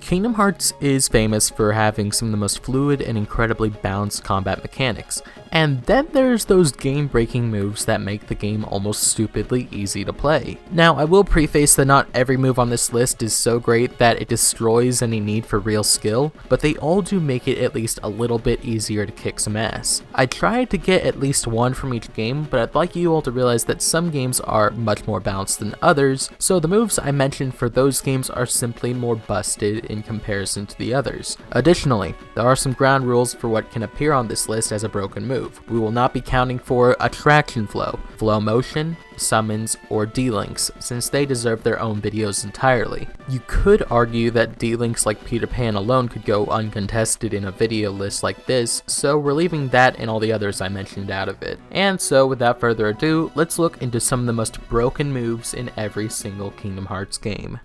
Kingdom Hearts is famous for having some of the most fluid and incredibly balanced combat mechanics, and then there's those game-breaking moves that make the game almost stupidly easy to play. Now, I will preface that not every move on this list is so great that it destroys any need for real skill, but they all do make it at least a little bit easier to kick some ass. I tried to get at least one from each game, but I'd like you all to realize that some games are much more balanced than others, so the moves I mentioned for those games are simply more busted in comparison to the others. Additionally, there are some ground rules for what can appear on this list as a broken move. We will not be counting for attraction flow, flow motion, summons, or D-links, since they deserve their own videos entirely. You could argue that D-links like Peter Pan alone could go uncontested in a video list like this, so we're leaving that and all the others I mentioned out of it. And so without further ado, let's look into some of the most broken moves in every single Kingdom Hearts game.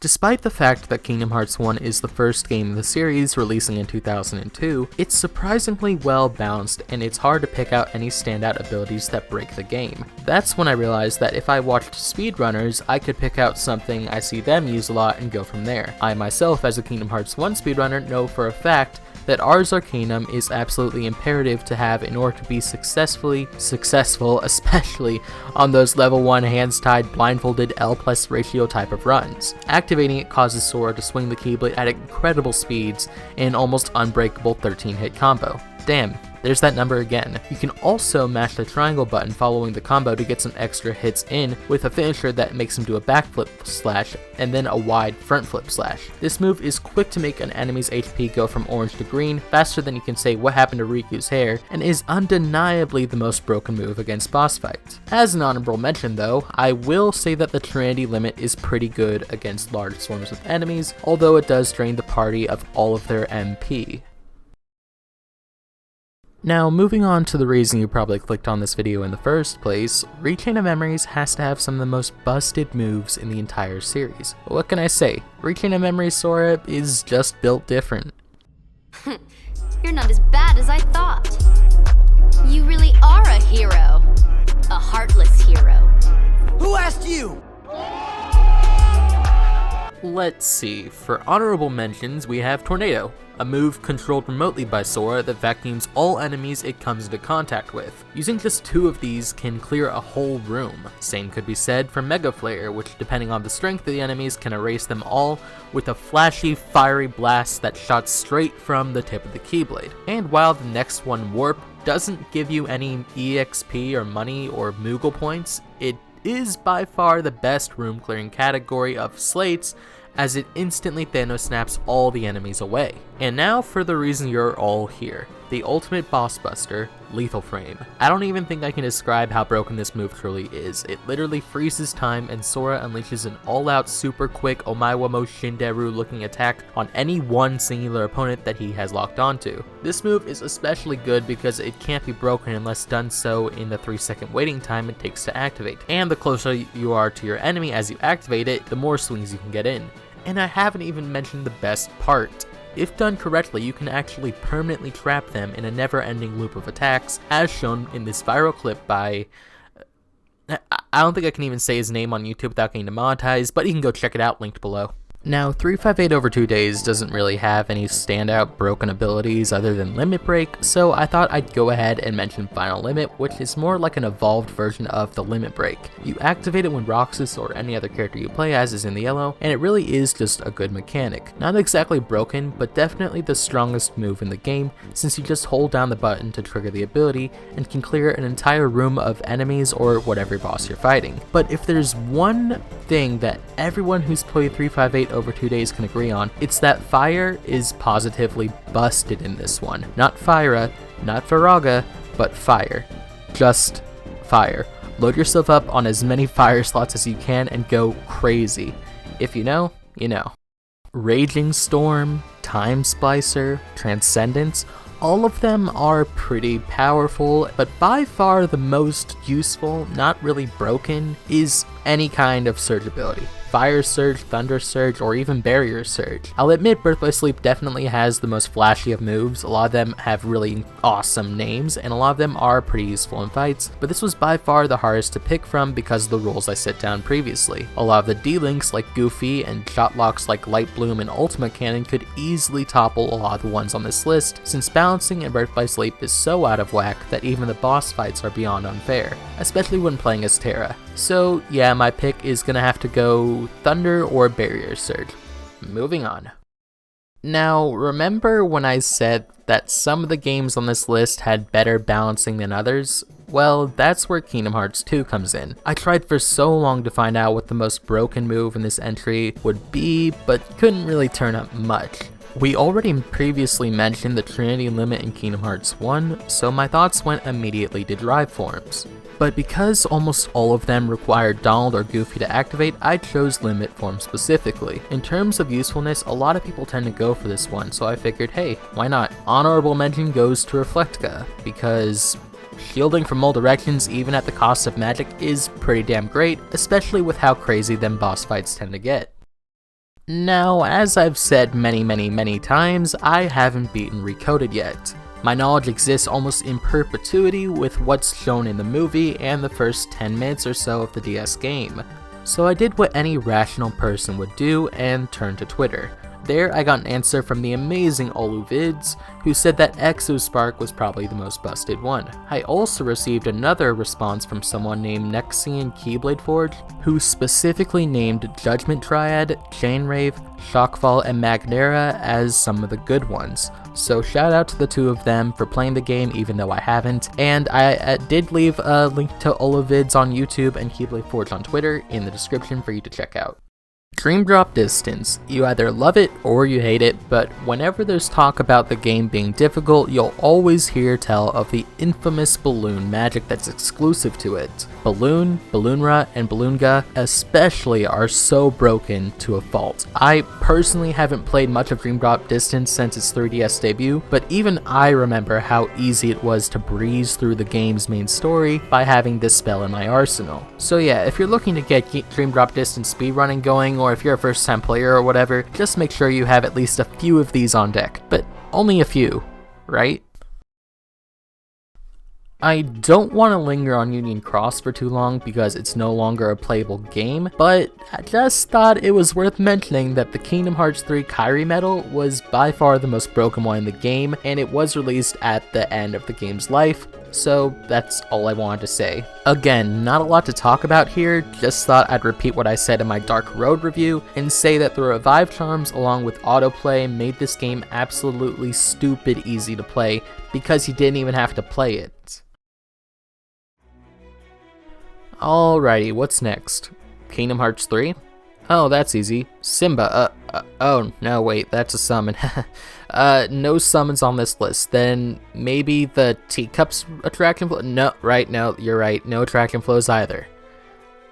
Despite the fact that Kingdom Hearts 1 is the first game of the series releasing in 2002, it's surprisingly well balanced and it's hard to pick out any standout abilities that break the game. That's when I realized that if I watched speedrunners, I could pick out something I see them use a lot and go from there. I myself, as a Kingdom Hearts 1 speedrunner, know for a fact that Ars Arcanum is absolutely imperative to have in order to be successful, especially on those level 1 hands tied blindfolded L+ ratio type of runs. Activating it causes Sora to swing the Keyblade at incredible speeds in an almost unbreakable 13-hit combo. Damn, there's that number again. You can also mash the triangle button following the combo to get some extra hits in with a finisher that makes him do a backflip slash and then a wide front flip slash. This move is quick to make an enemy's HP go from orange to green faster than you can say what happened to Riku's hair, and is undeniably the most broken move against boss fights. As an honorable mention though, I will say that the Trinity limit is pretty good against large swarms of enemies, although it does drain the party of all of their MP. Now, moving on to the reason you probably clicked on this video in the first place, Rechain of Memories has to have some of the most busted moves in the entire series. What can I say? Rechain of Memories Sora is just built different. You're not as bad as I thought. You really are a hero. A heartless hero. Who asked you? Let's see, for honorable mentions we have Tornado, a move controlled remotely by Sora that vacuums all enemies it comes into contact with. Using just 2 of these can clear a whole room. Same could be said for Mega Flare, which depending on the strength of the enemies can erase them all with a flashy, fiery blast that shot straight from the tip of the Keyblade. And while the next one, Warp, doesn't give you any EXP or money or Moogle points, it is by far the best room clearing category of slates, as it instantly Thanos snaps all the enemies away. And now for the reason you're all here, the ultimate boss buster, Lethal Frame. I don't even think I can describe how broken this move truly is. It literally freezes time and Sora unleashes an all-out super quick Omaiwamo Shinderu looking attack on any one singular opponent that he has locked onto. This move is especially good because it can't be broken unless done so in the 3-second waiting time it takes to activate. And the closer you are to your enemy as you activate it, the more swings you can get in. And I haven't even mentioned the best part. If done correctly, you can actually permanently trap them in a never-ending loop of attacks, as shown in this viral clip by... I don't think I can even say his name on YouTube without getting demonetized, but you can go check it out, linked below. Now, 358 over 2 days doesn't really have any standout broken abilities other than Limit Break, so I thought I'd go ahead and mention Final Limit, which is more like an evolved version of the Limit Break. You activate it when Roxas or any other character you play as is in the yellow, and it really is just a good mechanic. Not exactly broken, but definitely the strongest move in the game, since you just hold down the button to trigger the ability, and can clear an entire room of enemies or whatever boss you're fighting. But if there's one thing that everyone who's played 358 over 2 days can agree on, it's that fire is positively busted in this one. Not Fyra, not Firaga, but fire. Just fire. Load yourself up on as many fire slots as you can and go crazy. If you know, you know. Raging Storm, Time Splicer, Transcendence, all of them are pretty powerful, but by far the most useful, not really broken, is any kind of surge ability. Fire Surge, Thunder Surge, or even Barrier Surge. I'll admit Birth by Sleep definitely has the most flashy of moves, a lot of them have really awesome names, and a lot of them are pretty useful in fights, but this was by far the hardest to pick from because of the rules I set down previously. A lot of the D-Links like Goofy and shot locks like Light Bloom and Ultimate Cannon could easily topple a lot of the ones on this list, since balancing in Birth by Sleep is so out of whack that even the boss fights are beyond unfair, especially when playing as Terra. So yeah, my pick is gonna have to go Thunder or Barrier Surge. Moving on. Now, remember when I said that some of the games on this list had better balancing than others? Well, that's where Kingdom Hearts 2 comes in. I tried for so long to find out what the most broken move in this entry would be, but couldn't really turn up much. We already previously mentioned the Trinity limit in Kingdom Hearts 1, so my thoughts went immediately to drive forms. But because almost all of them required Donald or Goofy to activate, I chose Limit Form specifically. In terms of usefulness, a lot of people tend to go for this one, so I figured, hey, why not? Honorable mention goes to Reflectka, because shielding from all directions even at the cost of magic is pretty damn great, especially with how crazy them boss fights tend to get. Now, as I've said many times, I haven't beaten Recoded yet. My knowledge exists almost in perpetuity with what's shown in the movie and the first 10 minutes or so of the DS game. So I did what any rational person would do and turned to Twitter. There I got an answer from the amazing Oluvids, who said that Exospark was probably the most busted one. I also received another response from someone named Nexian Keyblade Forge, who specifically named Judgment Triad, Chainrave, Shockfall, and Magnera as some of the good ones. So shout out to the two of them for playing the game even though I haven't, and I did leave a link to Olovids on YouTube and Keyblade Forge on Twitter in the description for you to check out. Dream Drop Distance. You either love it or you hate it, but whenever there's talk about the game being difficult, you'll always hear tell of the infamous balloon magic that's exclusive to it. Balloon, Balloonra, and Balloonga especially are so broken to a fault. I personally haven't played much of Dream Drop Distance since its 3DS debut, but even I remember how easy it was to breeze through the game's main story by having this spell in my arsenal. So yeah, if you're looking to get Dream Drop Distance speedrunning going, or if you're a first time player or whatever, just make sure you have at least a few of these on deck. But only a few, right? I don't want to linger on Union Cross for too long because it's no longer a playable game, but I just thought it was worth mentioning that the Kingdom Hearts 3 Kairi medal was by far the most broken one in the game, and it was released at the end of the game's life, so that's all I wanted to say. Again, not a lot to talk about here, just thought I'd repeat what I said in my Dark Road review, and say that the Revive Charms along with autoplay made this game absolutely stupid easy to play, because you didn't even have to play it. Alrighty, what's next? Kingdom Hearts 3? Oh, that's easy. Simba, oh, no, wait, that's a summon. No summons on this list. Then maybe the Teacups attraction flow? No, right, no, you're right, no attraction flows either.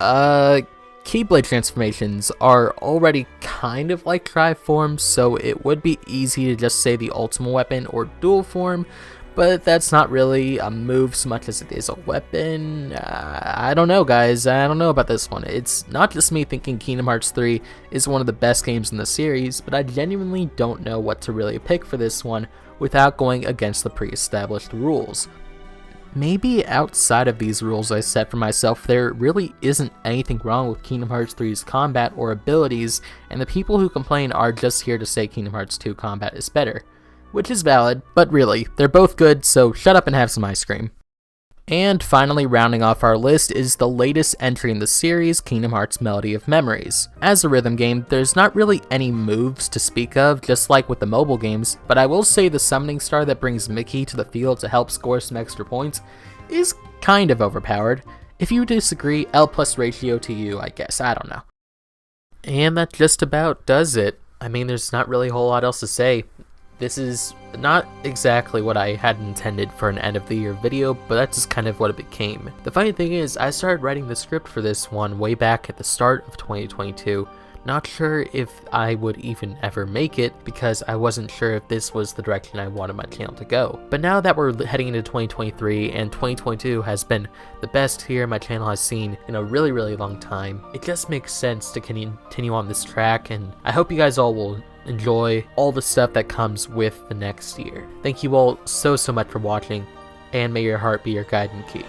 Keyblade transformations are already kind of like Drive forms, so it would be easy to just say the Ultimate Weapon or Dual form, but that's not really a move so much as it is a weapon. I don't know, guys. I don't know about this one. It's not just me thinking Kingdom Hearts 3 is one of the best games in the series, but I genuinely don't know what to really pick for this one without going against the pre-established rules. Maybe outside of these rules I set for myself, there really isn't anything wrong with Kingdom Hearts 3's combat or abilities, and the people who complain are just here to say Kingdom Hearts 2 combat is better. Which is valid, but really, they're both good, so shut up and have some ice cream. And finally, rounding off our list is the latest entry in the series, Kingdom Hearts Melody of Memories. As a rhythm game, there's not really any moves to speak of, just like with the mobile games, but I will say the summoning star that brings Mickey to the field to help score some extra points is kind of overpowered. If you disagree, L+ ratio to you, I guess, I don't know. And that just about does it. I mean, there's not really a whole lot else to say. This is not exactly what I had intended for an end of the year video, but that's just kind of what it became. The funny thing is, I started writing the script for this one way back at the start of 2022, Not sure if I would even ever make it, because I wasn't sure if this was the direction I wanted my channel to go. But now that we're heading into 2023, and 2022 has been the best year my channel has seen in a really, really long time, it just makes sense to continue on this track, and I hope you guys all will enjoy all the stuff that comes with the next year. Thank you all so much for watching, and may your heart be your guiding key.